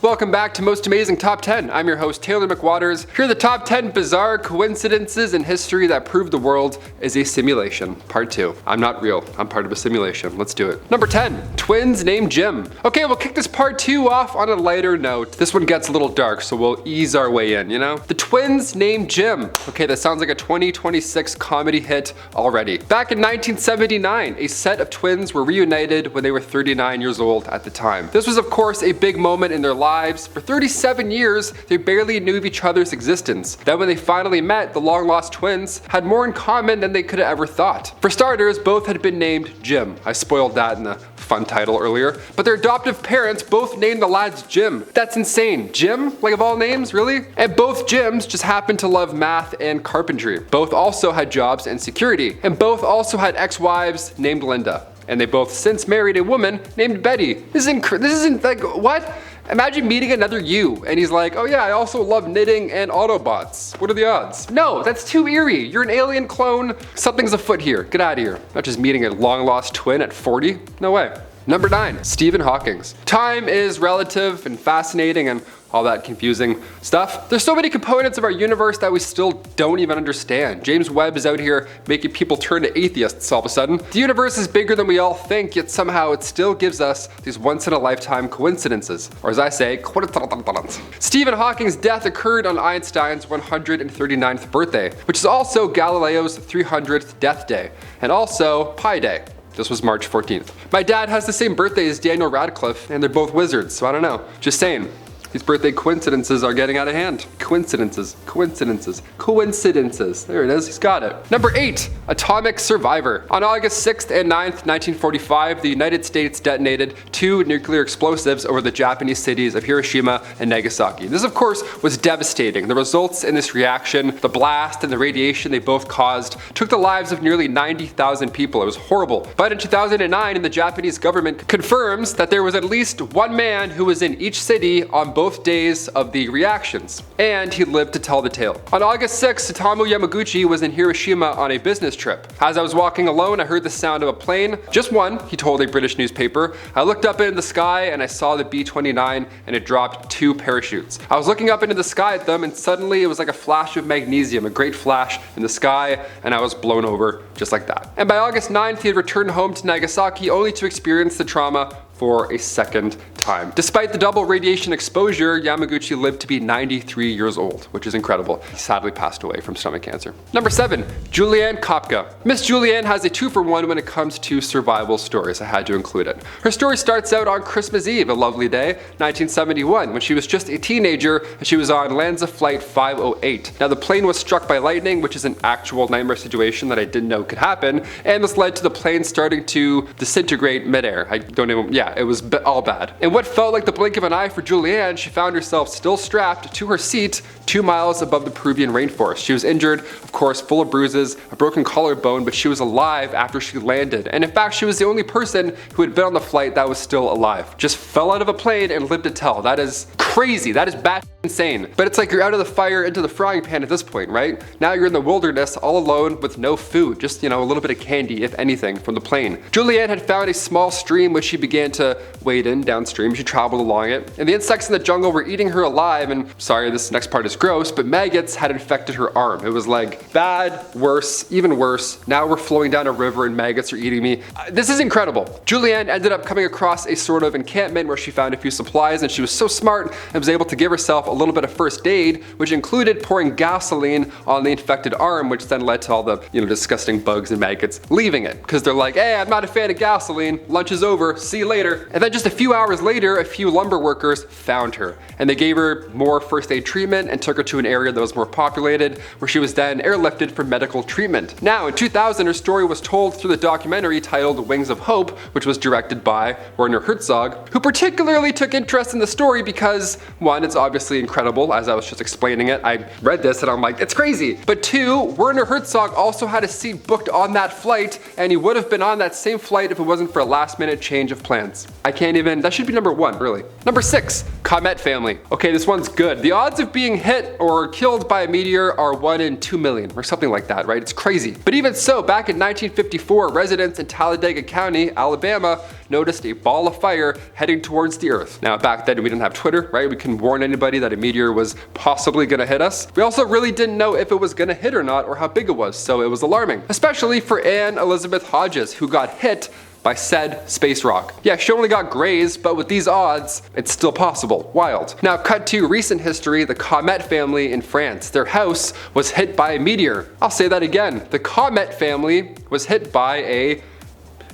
Welcome back to Most Amazing Top 10. I'm your host, Taylor McWaters. Here are the top 10 bizarre coincidences in history that prove the world is a simulation. Part 2. I'm not real. I'm part of a simulation. Let's do it. Number 10. Twins named Jim. Okay, we'll kick this part 2 off on a lighter note. This one gets a little dark, so we'll ease our way in, you know? The twins named Jim. Okay, that sounds like a 2026 comedy hit already. Back in 1979, a set of twins were reunited when they were 39 years old at the time. This was, of course, a big moment in their lives. For 37 years, they barely knew of each other's existence. Then when they finally met, the long-lost twins had more in common than they could have ever thought. For starters, both had been named Jim. I spoiled that in the fun title earlier. But their adoptive parents both named the lads Jim. That's insane. Jim? Like of all names, really? And both Jims just happened to love math and carpentry. Both also had jobs and security. And both also had ex-wives named Linda. And they both since married a woman named Betty. This isn't like, what? Imagine meeting another you, and he's like, oh yeah, I also love knitting and Autobots. What are the odds? No, that's too eerie. You're an alien clone. Something's afoot here. Get out of here. Not just meeting a long-lost twin at 40. No way. Number 9, Stephen Hawking. Time is relative and fascinating and all that confusing stuff. There's so many components of our universe that we still don't even understand. James Webb is out here making people turn to atheists all of a sudden. The universe is bigger than we all think, yet somehow it still gives us these once-in-a-lifetime coincidences. Or as I say, coincidence. Stephen Hawking's death occurred on Einstein's 139th birthday, which is also Galileo's 300th death day, and also Pi Day. This was March 14th. My dad has the same birthday as Daniel Radcliffe, and they're both wizards, so I don't know. Just saying. These birthday coincidences are getting out of hand. Coincidences. There it is, he's got it. Number 8, atomic survivor. On August 6th and 9th, 1945, the United States detonated 2 nuclear explosives over the Japanese cities of Hiroshima and Nagasaki. This, of course, was devastating. The results in this reaction, the blast and the radiation they both caused, took the lives of nearly 90,000 people. It was horrible. But in 2009, the Japanese government confirms that there was at least one man who was in each city on both days of the reactions, and he lived to tell the tale. On August 6th, Satomu Yamaguchi was in Hiroshima on a business trip. As I was walking alone, I heard the sound of a plane. Just one, he told a British newspaper. I looked up into the sky and I saw the B-29 and it dropped 2 parachutes. I was looking up into the sky at them and suddenly it was like a flash of magnesium, a great flash in the sky, and I was blown over just like that. And by August 9th, he had returned home to Nagasaki only to experience the trauma for a second time. Despite the double radiation exposure, Yamaguchi lived to be 93 years old, which is incredible. He sadly passed away from stomach cancer. Number 7, Juliane Koepcke. Miss Juliane has a 2-for-1 when it comes to survival stories. I had to include it. Her story starts out on Christmas Eve, a lovely day, 1971, when she was just a teenager and she was on Lanza Flight 508. Now the plane was struck by lightning, which is an actual nightmare situation that I didn't know could happen, and this led to the plane starting to disintegrate midair. It was all bad. In what felt like the blink of an eye for Juliane, she found herself still strapped to her seat 2 miles above the Peruvian rainforest. She was injured, of course, full of bruises, a broken collarbone, but she was alive after she landed. And in fact, she was the only person who had been on the flight that was still alive. Just fell out of a plane and lived to tell. That is crazy. That is bat insane. But it's like you're out of the fire into the frying pan at this point, right? Now you're in the wilderness all alone with no food, just, a little bit of candy, if anything, from the plane. Juliane had found a small stream which she began to wade in downstream. She traveled along it, and the insects in the jungle were eating her alive, and sorry, this next part is gross, but maggots had infected her arm. It was like bad, worse, even worse. Now we're flowing down a river and maggots are eating me. This is incredible. Juliane ended up coming across a sort of encampment where she found a few supplies, and she was so smart and was able to give herself a little bit of first aid, which included pouring gasoline on the infected arm, which then led to all the, disgusting bugs and maggots leaving it. Because they're like, hey, I'm not a fan of gasoline. Lunch is over. See you later. And then just a few hours later, a few lumber workers found her, and they gave her more first aid treatment and took her to an area that was more populated, where she was then airlifted for medical treatment. Now, in 2000, her story was told through the documentary titled Wings of Hope, which was directed by Werner Herzog, who particularly took interest in the story because, 1, it's obviously incredible, as I was just explaining it. I read this and I'm like, it's crazy. But 2, Werner Herzog also had a seat booked on that flight, and he would have been on that same flight if it wasn't for a last-minute change of plans. I can't even, that should be number 1, really. Number 6, Comette Family. Okay, this one's good. The odds of being hit or killed by a meteor are 1 in 2 million, or something like that, right? It's crazy. But even so, back in 1954, residents in Talladega County, Alabama, noticed a ball of fire heading towards the Earth. Now, back then we didn't have Twitter, right? We couldn't warn anybody that a meteor was possibly gonna hit us. We also really didn't know if it was gonna hit or not, or how big it was, so it was alarming. Especially for Anne Elizabeth Hodges, who got hit by said space rock. Yeah, she only got grazed, but with these odds, it's still possible. Wild. Now, cut to recent history, the Comette family in France. Their house was hit by a meteor. I'll say that again. The Comette family was hit by a...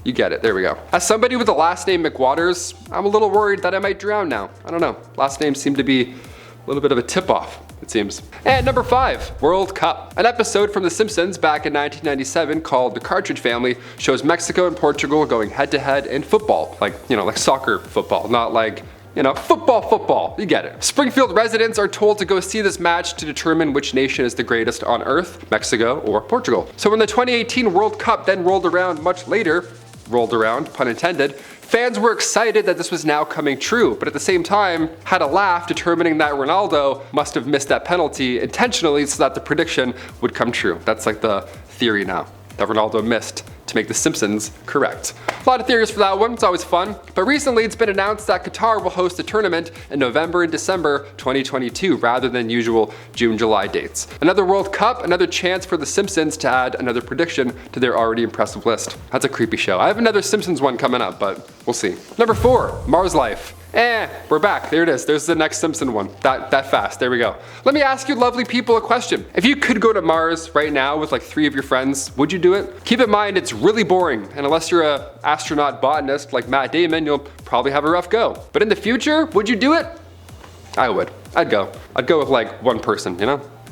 You get it, there we go. As somebody with the last name McWaters, I'm a little worried that I might drown now. I don't know. Last names seem to be a little bit of a tip-off, it seems. And number 5, World Cup. An episode from The Simpsons back in 1997 called The Cartridge Family shows Mexico and Portugal going head-to-head in football. Like, like soccer football, not like, football. You get it. Springfield residents are told to go see this match to determine which nation is the greatest on Earth, Mexico or Portugal. So when the 2018 World Cup then rolled around much later, pun intended, fans were excited that this was now coming true, but at the same time had a laugh determining that Ronaldo must have missed that penalty intentionally so that the prediction would come true. That's like the theory now, that Ronaldo missed to make The Simpsons correct. A lot of theories for that one, it's always fun. But recently it's been announced that Qatar will host a tournament in November and December 2022 rather than usual June-July dates. Another World Cup, another chance for The Simpsons to add another prediction to their already impressive list. That's a creepy show. I have another Simpsons one coming up, but we'll see. Number 4, Mars life. We're back. There it is. There's the next Simpson one. That fast. There we go. Let me ask you lovely people a question. If you could go to Mars right now with like 3 of your friends, would you do it? Keep in mind it's really boring, and unless you're an astronaut botanist like Matt Damon, you'll probably have a rough go. But in the future, would you do it? I would. I'd go. I'd go with like 1 person,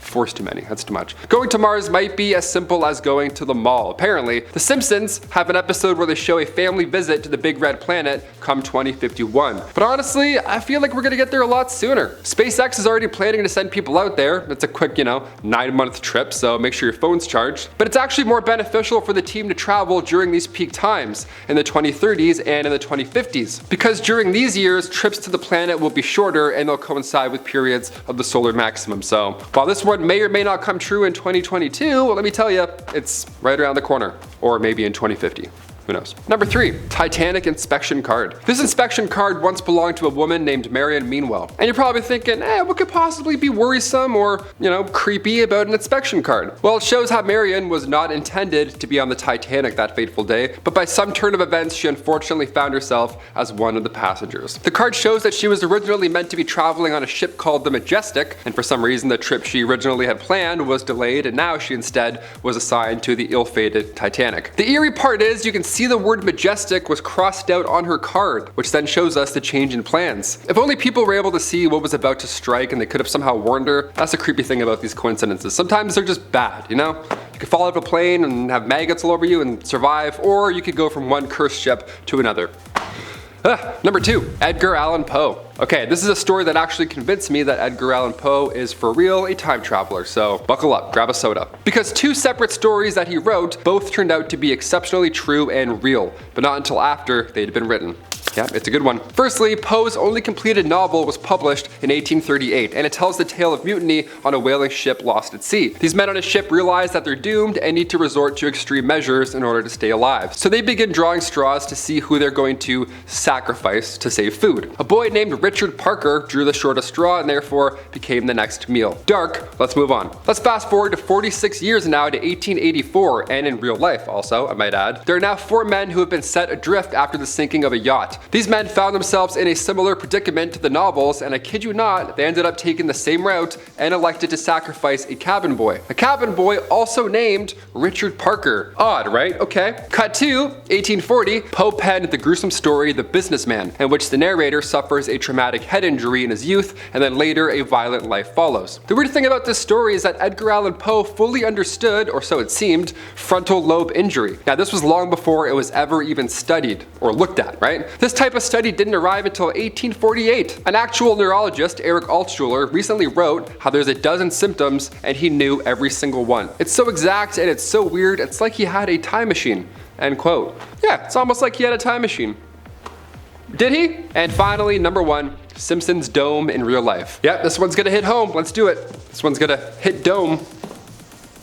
Force too many, that's too much. Going to Mars might be as simple as going to the mall. Apparently, The Simpsons have an episode where they show a family visit to the big red planet come 2051. But honestly, I feel like we're gonna get there a lot sooner. SpaceX is already planning to send people out there. It's a quick, 9-month trip, so make sure your phone's charged. But it's actually more beneficial for the team to travel during these peak times in the 2030s and in the 2050s. Because during these years, trips to the planet will be shorter and they'll coincide with periods of the solar maximum. So while this one may or may not come true in 2022, well, let me tell you, it's right around the corner. Or maybe in 2050. Who knows? Number 3, Titanic inspection card. This inspection card once belonged to a woman named Marion Meanwell. And you're probably thinking, what could possibly be worrisome or, creepy about an inspection card? Well, it shows how Marion was not intended to be on the Titanic that fateful day, but by some turn of events, she unfortunately found herself as one of the passengers. The card shows that she was originally meant to be traveling on a ship called the Majestic, and for some reason the trip she originally had planned was delayed, and now she instead was assigned to the ill-fated Titanic. The eerie part is you can see the word Majestic was crossed out on her card, which then shows us the change in plans. If only people were able to see what was about to strike and they could have somehow warned her. That's the creepy thing about these coincidences. Sometimes they're just bad, You could fall out of a plane and have maggots all over you and survive, or you could go from one cursed ship to another. Number 2, Edgar Allan Poe. Okay, this is a story that actually convinced me that Edgar Allan Poe is for real a time traveler, so buckle up, grab a soda. Because 2 separate stories that he wrote both turned out to be exceptionally true and real, but not until after they'd been written. Yeah, it's a good one. Firstly, Poe's only completed novel was published in 1838, and it tells the tale of mutiny on a whaling ship lost at sea. These men on a ship realize that they're doomed and need to resort to extreme measures in order to stay alive. So they begin drawing straws to see who they're going to sacrifice to save food. A boy named Richard Parker drew the shortest straw and therefore became the next meal. Dark, let's move on. Let's fast forward to 46 years now to 1884, and in real life also, I might add. There are now 4 men who have been set adrift after the sinking of a yacht. These men found themselves in a similar predicament to the novels, and I kid you not, they ended up taking the same route and elected to sacrifice a cabin boy. A cabin boy also named Richard Parker. Odd, right? Okay. Cut to 1840, Poe penned the gruesome story The Businessman, in which the narrator suffers a traumatic head injury in his youth, and then later a violent life follows. The weird thing about this story is that Edgar Allan Poe fully understood, or so it seemed, frontal lobe injury. Now this was long before it was ever even studied or looked at, right? This type of study didn't arrive until 1848. An actual neurologist, Eric Altschuler, recently wrote how there's a dozen symptoms and he knew every single one. It's so exact and it's so weird, it's like he had a time machine. End quote. Yeah, it's almost like he had a time machine. Did he? And finally, number 1, Simpsons dome in real life. Yep, this one's gonna hit home. Let's do it. This one's gonna hit dome.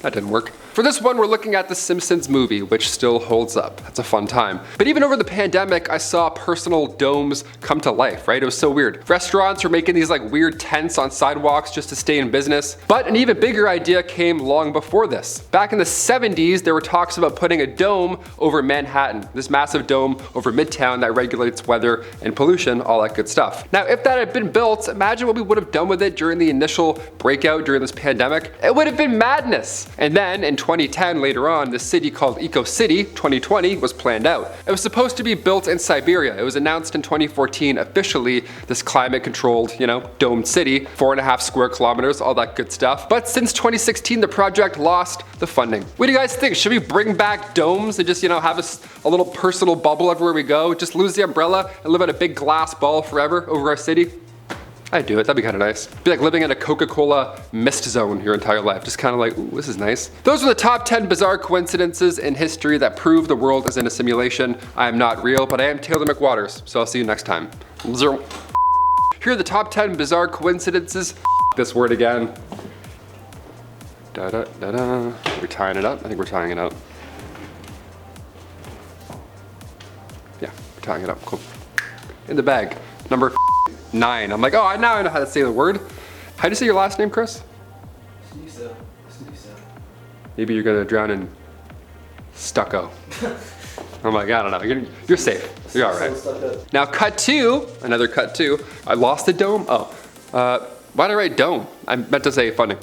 That didn't work. For this one, we're looking at the Simpsons movie, which still holds up. That's a fun time. But even over the pandemic, I saw personal domes come to life, right? It was so weird. Restaurants were making these like weird tents on sidewalks just to stay in business. But an even bigger idea came long before this. Back in the 70s, there were talks about putting a dome over Manhattan, this massive dome over Midtown that regulates weather and pollution, all that good stuff. Now, if that had been built, imagine what we would have done with it during the initial breakout during this pandemic. It would have been madness. And then in 2010, later on, the city called Eco City 2020 was planned out. It was supposed to be built in Siberia. It was announced in 2014 officially, this climate controlled, domed city, 4.5 square kilometers, all that good stuff. But since 2016, the project lost the funding. What do you guys think? Should we bring back domes and just, have a little personal bubble everywhere we go? Just lose the umbrella and live in a big glass ball forever over our city? I'd do it, that'd be kind of nice. Be like living in a Coca-Cola mist zone your entire life. Just kind of like, ooh, this is nice. Those are the top 10 bizarre coincidences in history that prove the world is in a simulation. I am not real, but I am Taylor McWaters, so I'll see you next time. Here are the top 10 bizarre coincidences. This word again. Da-da-da-da. We're tying it up? I think we're tying it up. Yeah, we're tying it up, cool. In the bag, number 9. I'm like, oh, now I know how to say the word. How do you say your last name, Chris? Snisa. Maybe you're gonna drown in stucco. I'm like, I don't know. You're safe. You're all right. Now, cut 2. Another cut 2. I lost the dome. Oh, why did I write dome? I meant to say funding.